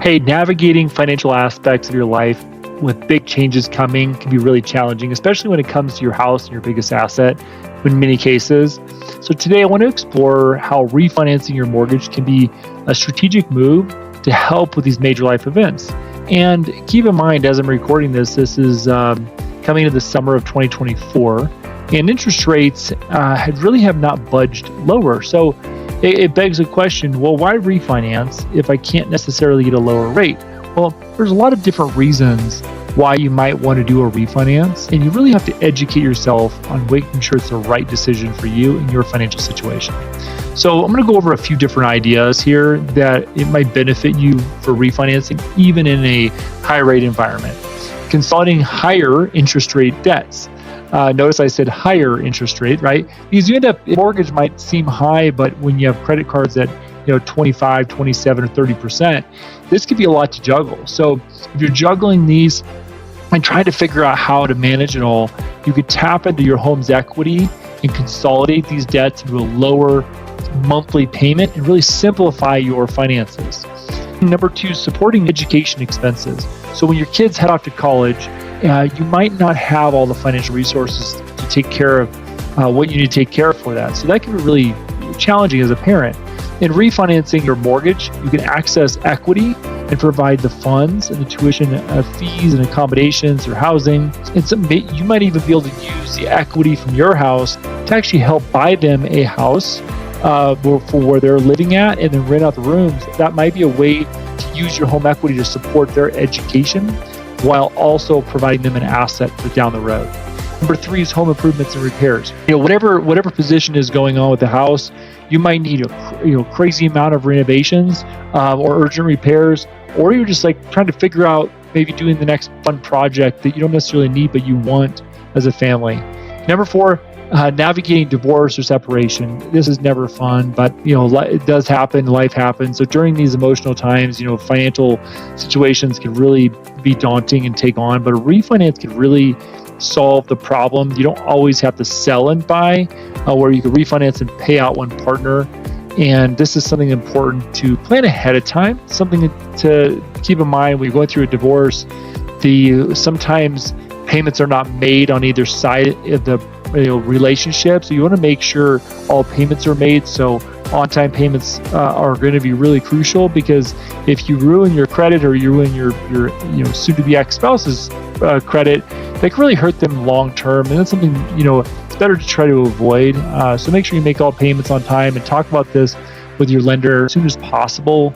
Hey, navigating financial aspects of your life with big changes coming can be really challenging, especially when it comes to your house and your biggest asset in many cases. So, today I want to explore how refinancing your mortgage can be a strategic move to help with these major life events. And keep in mind, as I'm recording this is coming into the summer of 2024, and interest rates really have not budged lower. So, it begs the question, well, why refinance if I can't necessarily get a lower rate? Well, there's a lot of different reasons why you might want to do a refinance, and you really have to educate yourself on making sure it's the right decision for you and your financial situation. So I'm going to go over a few different ideas here that it might benefit you for refinancing, even in a high rate environment. Consolidating higher interest rate debts. Notice I said higher interest rate, right? Because you end up, mortgage might seem high, but when you have credit cards at 25, 27, or 30%, this could be a lot to juggle. So if you're juggling these and trying to figure out how to manage it all, you could tap into your home's equity and consolidate these debts into a lower monthly payment and really simplify your finances. Number two, supporting education expenses. So when your kids head off to college, you might not have all the financial resources to take care of what you need to take care of for that. So that can be really challenging as a parent. In refinancing your mortgage, you can access equity and provide the funds and the tuition fees and accommodations or housing. And you might even be able to use the equity from your house to actually help buy them a house for where they're living at, and then rent out the rooms. That might be a way to use your home equity to support their education while also providing them an asset for down the road. Number three is home improvements and repairs. Whatever position is going on with the house, you might need a crazy amount of renovations or urgent repairs, or you're just like trying to figure out maybe doing the next fun project that you don't necessarily need but you want as a family. Number four, navigating divorce or separation. This is never fun, but it does happen. Life happens. So during these emotional times, financial situations can really be daunting and take on. But a refinance can really solve the problem. You don't always have to sell and buy, where you can refinance and pay out one partner. And this is something important to plan ahead of time. Something to keep in mind when you're going through a divorce. Sometimes payments are not made on either side of the relationship, so you want to make sure all payments are made. So on-time payments are going to be really crucial, because if you ruin your credit or you ruin your soon-to-be ex-spouse's credit, that can really hurt them long-term, and that's something it's better to try to avoid. So make sure you make all payments on time, and talk about this with your lender as soon as possible.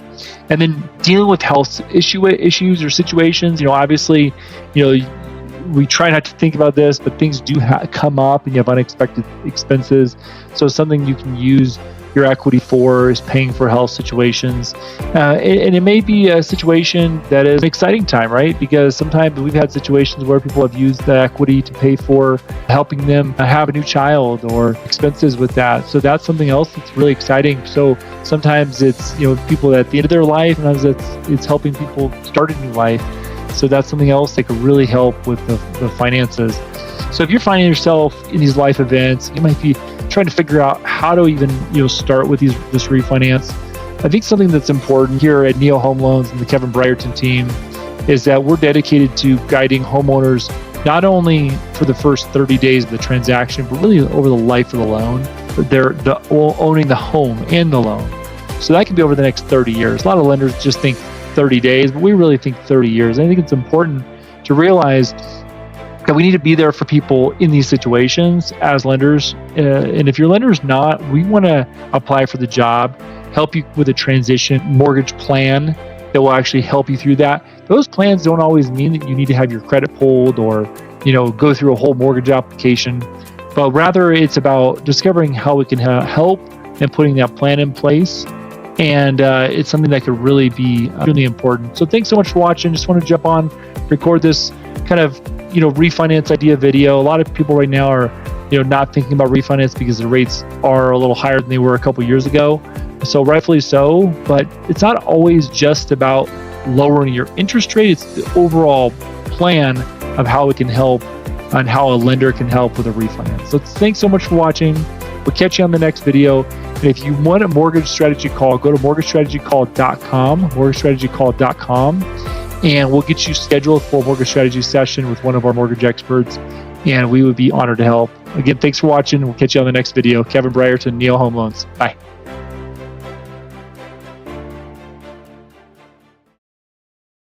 And then dealing with health issues or situations. Obviously, we try not to think about this, but things do come up, and you have unexpected expenses. So something you can use your equity for is paying for health situations. And it may be a situation that is an exciting time, right? Because sometimes we've had situations where people have used the equity to pay for helping them have a new child or expenses with that. So that's something else that's really exciting. So sometimes it's, people at the end of their life, sometimes it's helping people start a new life. So that's something else that could really help with the finances. So if you're finding yourself in these life events, you might be trying to figure out how to even start with this refinance. I think something that's important here at Neo Home Loans and the Kevin Brierton team is that we're dedicated to guiding homeowners not only for the first 30 days of the transaction, but really over the life of the loan. They're owning the home and the loan. So that can be over the next 30 years. A lot of lenders just think 30 days, but we really think 30 years. I think it's important to realize that we need to be there for people in these situations as lenders. And if your lender's not, we want to apply for the job, help you with a transition mortgage plan that will actually help you through that. Those plans don't always mean that you need to have your credit pulled or, go through a whole mortgage application, but rather it's about discovering how we can help and putting that plan in place. And it's something that could really be really important. So thanks so much for watching. Just want to jump on, record this kind of, refinance idea video. A lot of people right now are, not thinking about refinance because the rates are a little higher than they were a couple years ago. So rightfully so, but it's not always just about lowering your interest rate. It's the overall plan of how it can help and how a lender can help with a refinance. So thanks so much for watching. We'll catch you on the next video. And if you want a mortgage strategy call, go to mortgagestrategycall.com, and we'll get you scheduled for a mortgage strategy session with one of our mortgage experts, and we would be honored to help. Again, thanks for watching. We'll catch you on the next video. Kevin Brierton, Neo Home Loans. Bye.